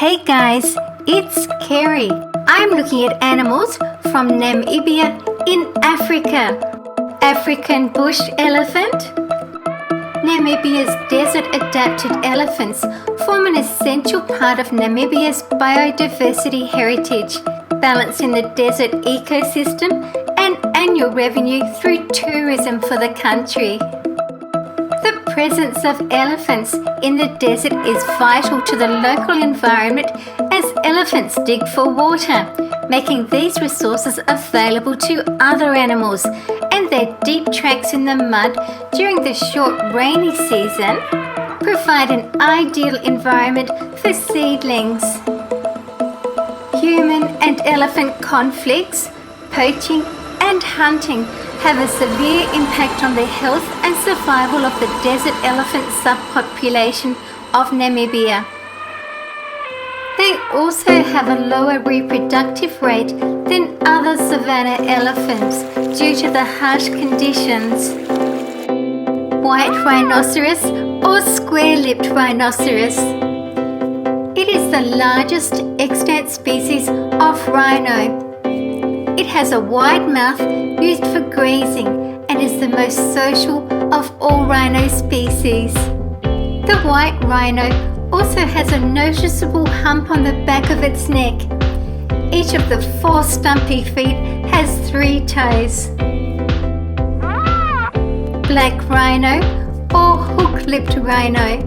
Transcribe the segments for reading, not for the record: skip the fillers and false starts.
Hey guys, it's Kerry. I'm looking at animals from Namibia in Africa. African bush elephant. Namibia's desert-adapted elephants form an essential part of Namibia's biodiversity heritage, balancing the desert ecosystem and annual revenue through tourism for the country. The presence of elephants in the desert is vital to the local environment as elephants dig for water, making these resources available to other animals, and their deep tracks in the mud during the short rainy season provide an ideal environment for seedlings. Human and elephant conflicts, poaching and hunting have a severe impact on the health and survival of the desert elephant subpopulation of Namibia. They also have a lower reproductive rate than other savanna elephants due to the harsh conditions. White rhinoceros or square-lipped rhinoceros. It is the largest extant species of rhino. It has a wide mouth used for grazing and is the most social of all rhino species. The white rhino also has a noticeable hump on the back of its neck. Each of the 4 stumpy feet has 3 toes. Black rhino or hook-lipped rhino.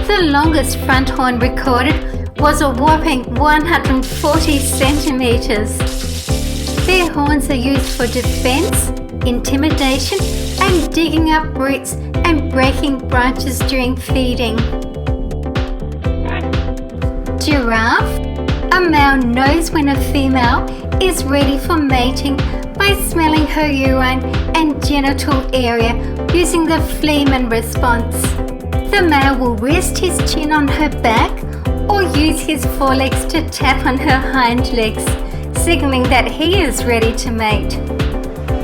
The longest front horn recorded was a whopping 140 centimeters. Their horns are used for defense, intimidation, and digging up roots and breaking branches during feeding. Giraffe. A male knows when a female is ready for mating by smelling her urine and genital area using the Fleeman response. The male will rest his chin on her back or use his forelegs to tap on her hind legs, signaling that he is ready to mate.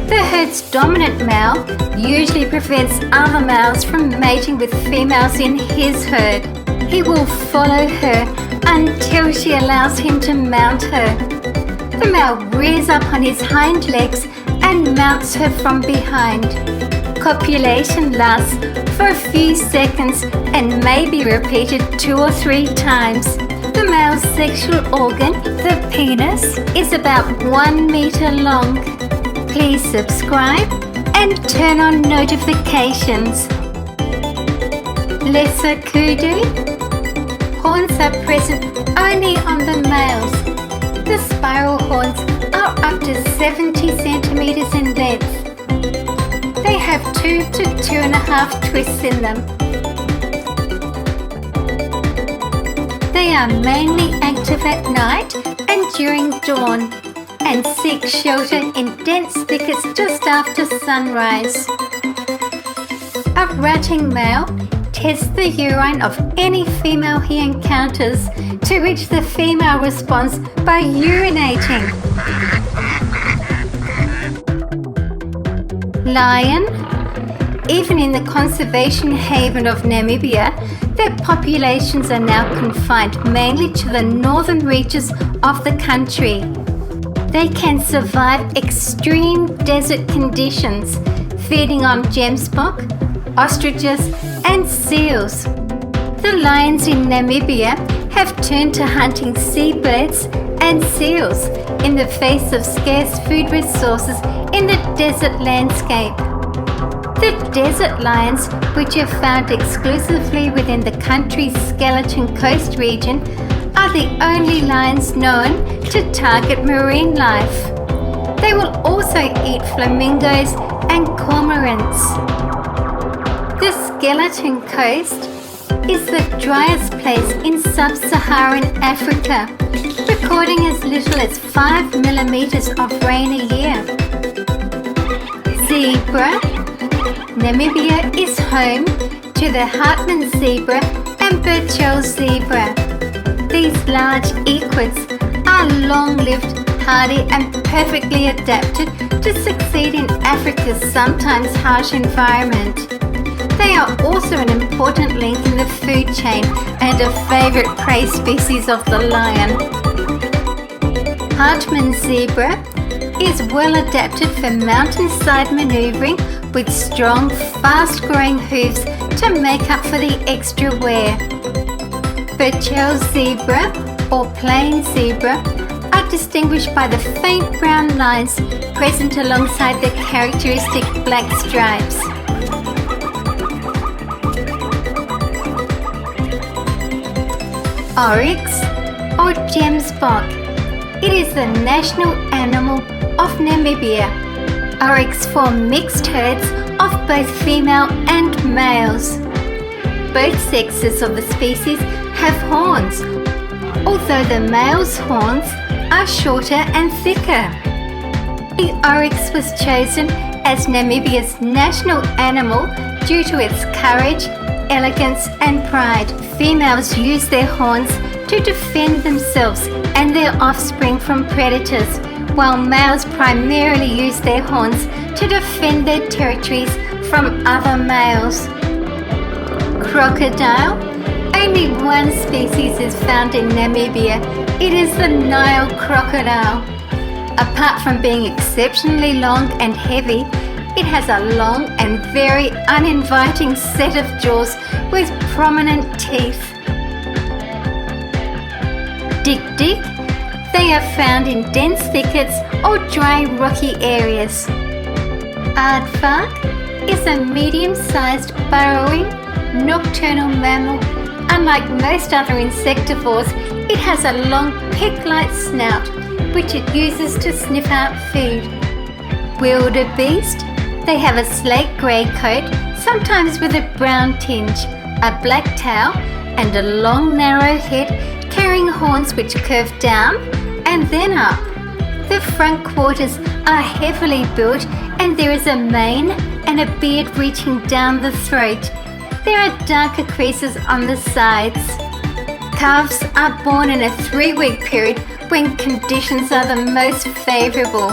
The herd's dominant male usually prevents other males from mating with females in his herd. He will follow her until she allows him to mount her. The male rears up on his hind legs and mounts her from behind. Copulation lasts for a few seconds and may be repeated 2 or 3 times. The male's sexual organ, the penis, is about 1 meter long. Please subscribe and turn on notifications. Lesser kudu. Horns are present only on the males. The spiral horns are up to 70 centimeters in length. They have 2 to 2.5 twists in them. They are mainly active at night and during dawn, and seek shelter in dense thickets just after sunrise. A rutting male tests the urine of any female he encounters, to which the female responds by urinating. Lion. Even in the conservation haven of Namibia, their populations are now confined mainly to the northern reaches of the country. They can survive extreme desert conditions, feeding on gemsbok, ostriches, and seals. The lions in Namibia have turned to hunting seabirds and seals in the face of scarce food resources in the desert landscape. The desert lions, which are found exclusively within the country's Skeleton Coast region, are the only lions known to target marine life. They will also eat flamingos and cormorants. The Skeleton Coast is the driest place in sub-Saharan Africa, recording as little as 5 millimeters of rain a year. Zebra. Namibia is home to the Hartmann zebra and Burchell zebra. These large equids are long-lived, hardy and perfectly adapted to succeed in Africa's sometimes harsh environment. They are also an important link in the food chain and a favorite prey species of the lion. Hartmann's zebra is well adapted for mountainside maneuvering with strong, fast-growing hooves to make up for the extra wear. Burchell's zebra or plain zebra are distinguished by the faint brown lines present alongside the characteristic black stripes. Oryx or gemsbok. It is the national animal of Namibia. Oryx form mixed herds of both female and males. Both sexes of the species have horns, although the male's horns are shorter and thicker. The oryx was chosen as Namibia's national animal due to its courage, elegance and pride. Females use their horns to defend themselves and their offspring from predators, while males primarily use their horns to defend their territories from other males. Crocodile. Only one species is found in Namibia. It is the Nile crocodile. Apart from being exceptionally long and heavy, it has a long and very uninviting set of jaws with prominent teeth. Dik-dik. They are found in dense thickets or dry rocky areas. Aardvark is a medium-sized burrowing nocturnal mammal. Unlike most other insectivores, it has a long pick-like snout which it uses to sniff out food. Wildebeest. They have a slate grey coat, sometimes with a brown tinge, a black tail and a long narrow head carrying horns which curve down and then up. The front quarters are heavily built and there is a mane and a beard reaching down the throat. There are darker creases on the sides. Calves are born in a 3-week period when conditions are the most favourable.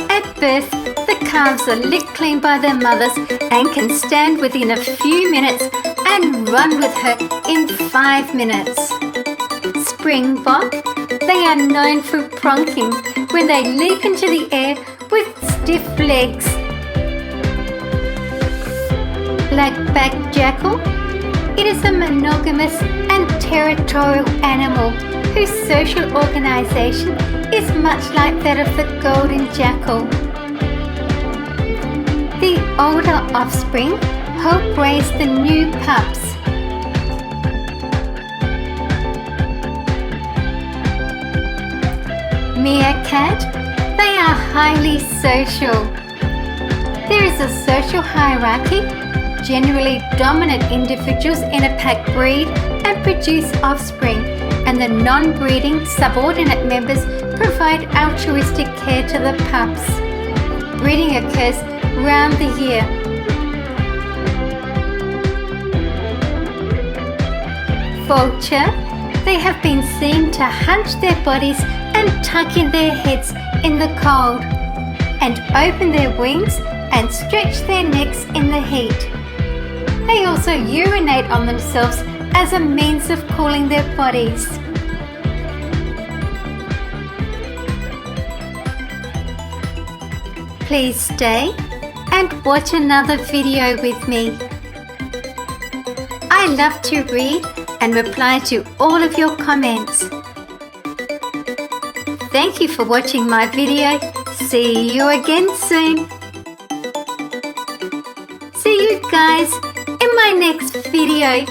At birth, the calves are licked clean by their mothers and can stand within a few minutes and run with her in 5 minutes. Springbok. They are known for pronking when they leap into the air with stiff legs. Black-backed jackal. It is a monogamous and territorial animal whose social organisation is much like that of the golden jackal. The older offspring help raise the new pups. Meerkat. They are highly social. There is a social hierarchy. Generally, dominant individuals in a pack breed and produce offspring, and the non-breeding subordinate members provide altruistic care to the pups. Breeding occurs round the year. Vulture. They have been seen to hunch their bodies and tuck in their heads in the cold, and open their wings and stretch their necks in the heat. They also urinate on themselves as a means of cooling their bodies. Please stay and watch another video with me. I love to read and reply to all of your comments. Thank you for watching my video. See you again soon. See you guys in my next video.